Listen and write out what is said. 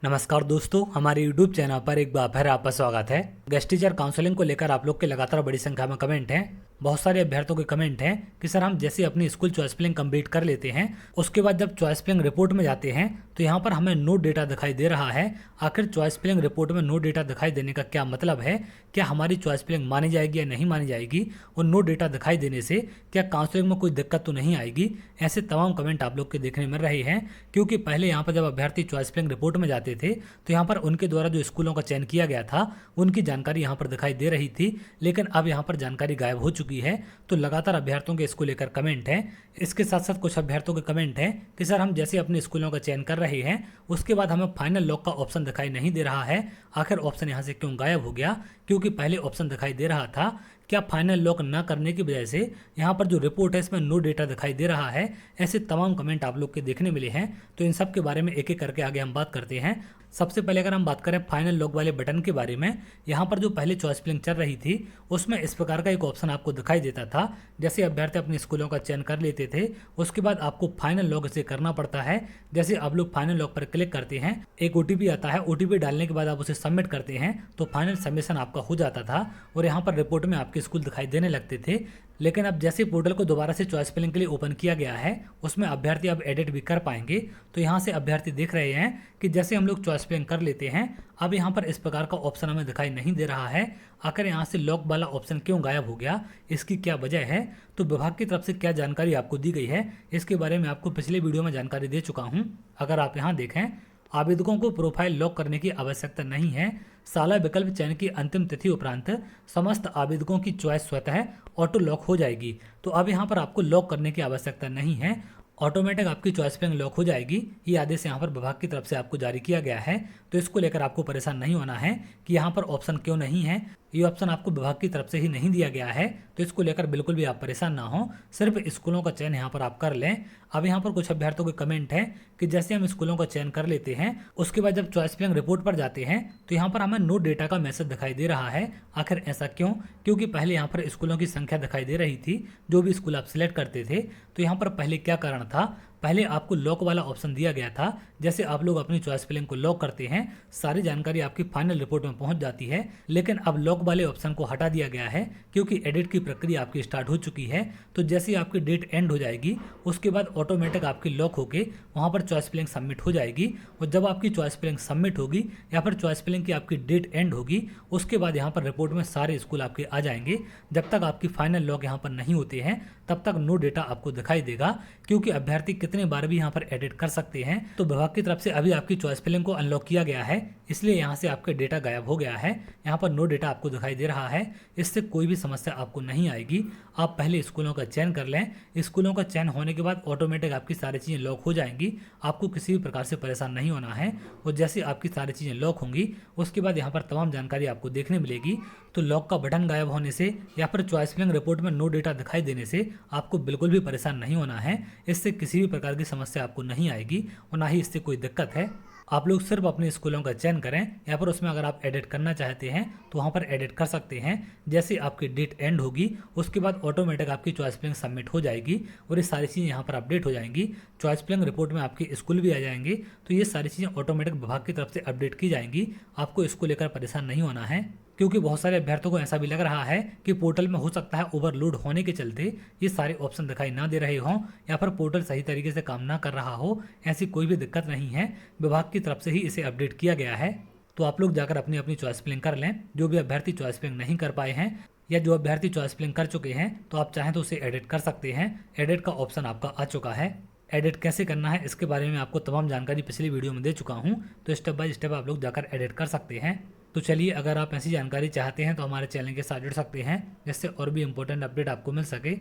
नमस्कार दोस्तों, हमारे YouTube चैनल पर एक बार फिर आपका स्वागत है। गेस्ट टीचर काउंसलिंग को लेकर आप लोग के लगातार बड़ी संख्या में कमेंट हैं। बहुत सारे अभ्यर्थियों के कमेंट हैं कि सर हम जैसे अपनी स्कूल चॉइस फिलिंग कंप्लीट कर लेते हैं, उसके बाद जब चॉइस फिलिंग रिपोर्ट में जाते हैं तो यहाँ पर हमें नो डेटा दिखाई दे रहा है। आखिर चॉइस फिलिंग रिपोर्ट में नो डेटा दिखाई देने का क्या मतलब है? क्या हमारी चॉइस फिलिंग मानी जाएगी या नहीं मानी जाएगी? और नो डेटा दिखाई देने से क्या काउंसलिंग में कोई दिक्कत तो नहीं आएगी? ऐसे तमाम कमेंट आप लोग के देखने मिल रहे हैं, क्योंकि पहले यहाँ पर जब अभ्यर्थी चॉइस फिलिंग रिपोर्ट में जाते थे तो यहाँ पर उनके द्वारा जो स्कूलों का चयन किया गया था उनकी जानकारी यहाँ पर दिखाई दे रही थी, लेकिन अब यहाँ पर जानकारी गायब हो चुकी है। तो लगातार अभ्यर्थियों के इसको लेकर कमेंट हैं। इसके साथ साथ कुछ अभ्यर्थियों के कमेंट हैं कि सर हम जैसे अपने स्कूलों का चयन कर रहे हैं उसके बाद हमें फाइनल लॉक का ऑप्शन दिखाई नहीं दे रहा है। आखिर ऑप्शन यहाँ से क्यों गायब हो गया? क्योंकि पहले ऑप्शन दिखाई दे रहा था। क्या फाइनल लॉक न करने की वजह से यहाँ पर जो रिपोर्ट है इसमें नो डेटा दिखाई दे रहा है? ऐसे तमाम कमेंट आप लोग के देखने मिले हैं। तो इन सब के बारे में एक एक करके आगे हम बात करते हैं। सबसे पहले अगर हम बात करें फाइनल लॉक वाले बटन के बारे में, यहाँ पर जो पहले चॉइस फिलिंग चल रही थी उसमें इस प्रकार का एक ऑप्शन आपको दिखाई देता था। जैसे अभ्यर्थी अपने स्कूलों का चयन कर लेते थे उसके बाद आपको फाइनल लॉक इसे करना पड़ता है। जैसे आप लोग फाइनल लॉक पर क्लिक करते हैं, एक ओटीपी आता है, ओटीपी डालने के बाद आप उसे सबमिट करते हैं तो फाइनल सबमिशन आपका हो जाता था और यहाँ पर रिपोर्ट में आपके स्कूल दिखाई देने लगते थे। लेकिन अब जैसे पोर्टल को दोबारा से चॉइस फिलिंग के लिए ओपन किया गया है उसमें अभ्यर्थी अब एडिट भी कर पाएंगे। तो यहाँ से अभ्यर्थी देख रहे हैं कि जैसे हम लोग चॉइस फिलिंग कर लेते हैं अब यहाँ पर इस प्रकार का ऑप्शन हमें दिखाई नहीं दे रहा है। आखिर यहाँ से लॉक वाला ऑप्शन क्यों गायब हो गया, इसकी क्या वजह है? तो विभाग की तरफ से क्या जानकारी आपको दी गई है इसके बारे में आपको पिछले वीडियो में जानकारी दे चुका हूँ। अगर आप यहाँ देखें, आवेदकों को प्रोफाइल लॉक करने की आवश्यकता नहीं है। साला विकल्प चयन की अंतिम तिथि उपरांत समस्त आवेदकों की चॉइस स्वतः ऑटो लॉक हो जाएगी। तो अब यहाँ पर आपको लॉक करने की आवश्यकता नहीं है, ऑटोमेटिक आपकी चॉइस फिलिंग लॉक हो जाएगी। ये आदेश यहाँ पर विभाग की तरफ से आपको जारी किया गया है। तो इसको लेकर आपको परेशान नहीं होना है कि यहाँ पर ऑप्शन क्यों नहीं है। ये ऑप्शन आपको विभाग की तरफ से ही नहीं दिया गया है, तो इसको लेकर बिल्कुल भी आप परेशान ना हो। सिर्फ स्कूलों का चयन यहाँ पर आप कर लें। अब यहाँ पर कुछ अभ्यर्थियों के कमेंट है कि जैसे हम स्कूलों का चयन कर लेते हैं उसके बाद जब चॉइस फिलिंग रिपोर्ट पर जाते हैं तो यहाँ पर हमें नो डेटा का मैसेज दिखाई दे रहा है। आखिर ऐसा क्यों? क्योंकि पहले यहाँ पर स्कूलों की संख्या दिखाई दे रही थी, जो भी स्कूल आप सिलेक्ट करते थे। तो यहाँ पर पहले क्या कारण था? पहले आपको लॉक वाला ऑप्शन दिया गया था। जैसे आप लोग अपनी चॉइस फिलिंग को लॉक करते हैं सारी जानकारी आपकी फाइनल रिपोर्ट में पहुंच जाती है, लेकिन अब लॉक वाले ऑप्शन को हटा दिया गया है क्योंकि एडिट की प्रक्रिया आपकी स्टार्ट हो चुकी है। तो जैसे ही आपकी डेट एंड हो जाएगी उसके बाद ऑटोमेटिक आपकी लॉक होके वहां पर चॉइस फिलिंग सबमिट हो जाएगी। और जब आपकी चॉइस फिलिंग सबमिट होगी या फिर चॉइस फिलिंग की आपकी डेट एंड होगी उसके बाद यहाँ पर रिपोर्ट में सारे स्कूल आपके आ जाएंगे। जब तक आपकी फाइनल लॉक यहाँ पर नहीं होते हैं तब तक नो डेटा आपको दिखाई देगा, क्योंकि अभ्यर्थी कितने बार भी यहाँ पर एडिट कर सकते हैं। तो विभाग की तरफ से अभी आपकी चॉइस फिलिंग को अनलॉक किया गया है, इसलिए यहाँ से आपके डेटा गायब हो गया है। यहाँ पर नो डेटा आपको दिखाई दे रहा है। इससे कोई भी समस्या आपको नहीं आएगी। आप पहले स्कूलों का चयन कर लें, स्कूलों का चयन होने के बाद ऑटोमेटिक आपकी सारी चीज़ें लॉक हो जाएंगी। आपको किसी भी प्रकार से परेशान नहीं होना है। और जैसे आपकी सारी चीज़ें लॉक होंगी उसके बाद यहाँ पर तमाम जानकारी आपको देखने मिलेगी। तो लॉक का बटन गायब होने से या फिर चॉइस फिलिंग रिपोर्ट में नो डेटा दिखाई देने से आपको बिल्कुल भी परेशान नहीं होना है। इससे किसी भी प्रकार की समस्या आपको नहीं आएगी और ना ही इससे कोई दिक्कत है। आप लोग सिर्फ अपने स्कूलों का चयन करें या फिर उसमें अगर आप एडिट करना चाहते हैं तो वहाँ पर एडिट कर सकते हैं। जैसे आपकी डेट एंड होगी उसके बाद ऑटोमेटिक आपकी चॉइस फिलिंग सबमिट हो जाएगी और ये सारी चीज़ें यहाँ पर अपडेट हो जाएंगी। चॉइस फिलिंग रिपोर्ट में आपके स्कूल भी आ जाएंगे। तो ये सारी चीज़ें ऑटोमेटिक विभाग की तरफ से अपडेट की जाएंगी। आपको इसको लेकर परेशान नहीं होना है, क्योंकि बहुत सारे अभ्यर्थियों को ऐसा भी लग रहा है कि पोर्टल में हो सकता है ओवरलोड होने के चलते ये सारे ऑप्शन दिखाई ना दे रहे हों या फिर पोर्टल सही तरीके से काम ना कर रहा हो। ऐसी कोई भी दिक्कत नहीं है, विभाग की तरफ से ही इसे अपडेट किया गया है। तो आप लोग जाकर अपनी अपनी चॉइस फिलिंग कर लें। जो भी अभ्यर्थी चॉइस फिलिंग नहीं कर पाए हैं या जो अभ्यर्थी चॉइस फिलिंग कर चुके हैं तो आप चाहें तो उसे एडिट कर सकते हैं। एडिट का ऑप्शन आपका आ चुका है। एडिट कैसे करना है इसके बारे में आपको तमाम जानकारी पिछली वीडियो में दे चुका हूँ, तो स्टेप बाय स्टेप आप लोग जाकर एडिट कर सकते हैं। तो चलिए, अगर आप ऐसी जानकारी चाहते हैं तो हमारे चैनल के साथ जुड़ सकते हैं, जिससे और भी इम्पोर्टेंट अपडेट आपको मिल सके।